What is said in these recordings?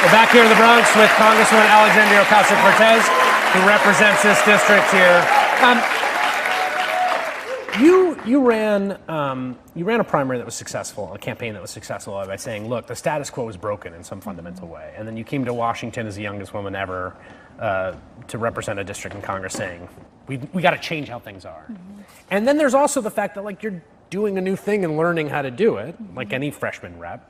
We're back here in the Bronx with Congresswoman Alexandria Ocasio-Cortez, who represents this district here. You ran a primary that was successful, a campaign that was successful by saying, look, the status quo is broken in some fundamental way. And then you came to Washington as the youngest woman ever to represent a district in Congress saying, we got to change how things are. And then there's also the fact that, like, you're doing a new thing and learning how to do it, like any freshman rep.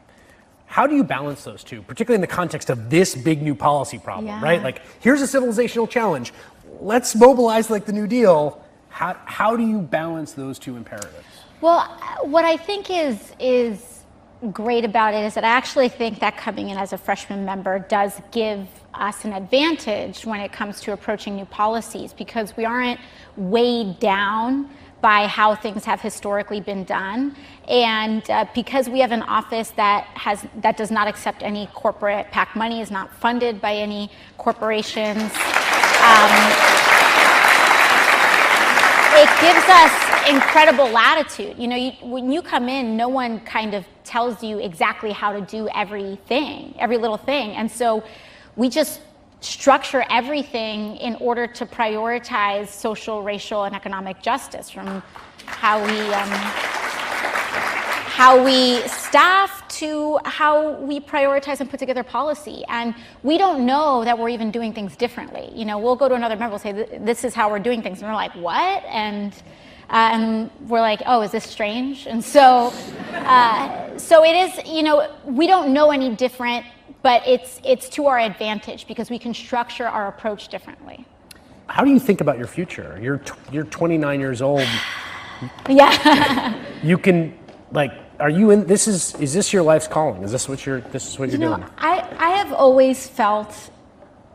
How do you balance those two, particularly in the context of this big new policy problem, right? Like, here's a civilizational challenge. Let's mobilize like the New Deal. How do you balance those two imperatives? Well, what I think is great about it is that I actually think that coming in as a freshman member does give us an advantage when it comes to approaching new policies, because we aren't weighed down by how things have historically been done, and because we have an office that does not accept any corporate PAC money, is not funded by any corporations. It gives us incredible latitude. You know, when you come in, no one kind of tells you exactly how to do everything, every little thing, and so we just structure everything in order to prioritize social, racial, and economic justice, from how we staff to how we prioritize and put together policy. And we don't know that we're even doing things differently. You know, we'll go to another member, we'll say, this is how we're doing things. And we're like, what? And we're like, oh, is this strange? And so, so it is, you know, we don't know any different, but it's to our advantage because we can structure our approach differently. How do you think about your future? You're 29 years old. Yeah. You can, like, are you in, is this your life's calling? Is this what you're doing? I have always felt,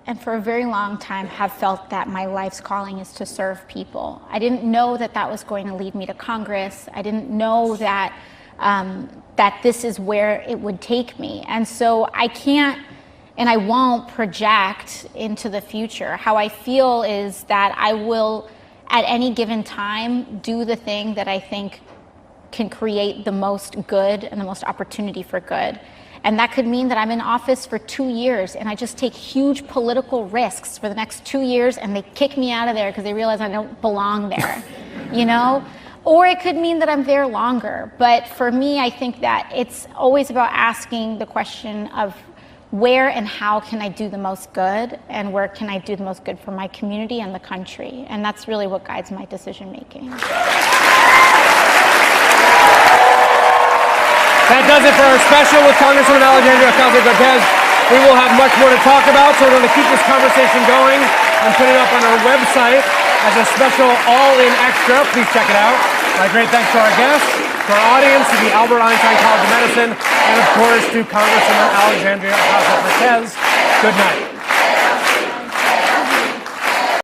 and for a very long time have felt, that my life's calling is to serve people. I didn't know that that was going to lead me to Congress. I didn't know that that this is where it would take me. And so I can't and I won't project into the future. How I feel is that I will, at any given time, do the thing that I think can create the most good and the most opportunity for good. And that could mean that I'm in office for 2 years and I just take huge political risks for the next 2 years and they kick me out of there because they realize I don't belong there, you know? Or it could mean that I'm there longer. But for me, I think that it's always about asking the question of where and how can I do the most good, and where can I do the most good for my community and the country? And that's really what guides my decision making. That does it for our special with Congresswoman Alexandria Ocasio-Cortez. We will have much more to talk about, so we're going to keep this conversation going and put it up on our website as a special all-in extra. Please check it out. My great thanks to our guests, to our audience, to the Albert Einstein College of Medicine, and of course to Congresswoman Alexandria Ocasio-Cortez. Good night.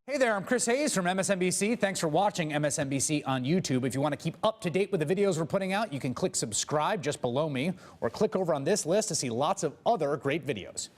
Hey there, I'm Chris Hayes from MSNBC. Thanks for watching MSNBC on YouTube. If you want to keep up to date with the videos we're putting out, you can click subscribe just below me, or click over on this list to see lots of other great videos.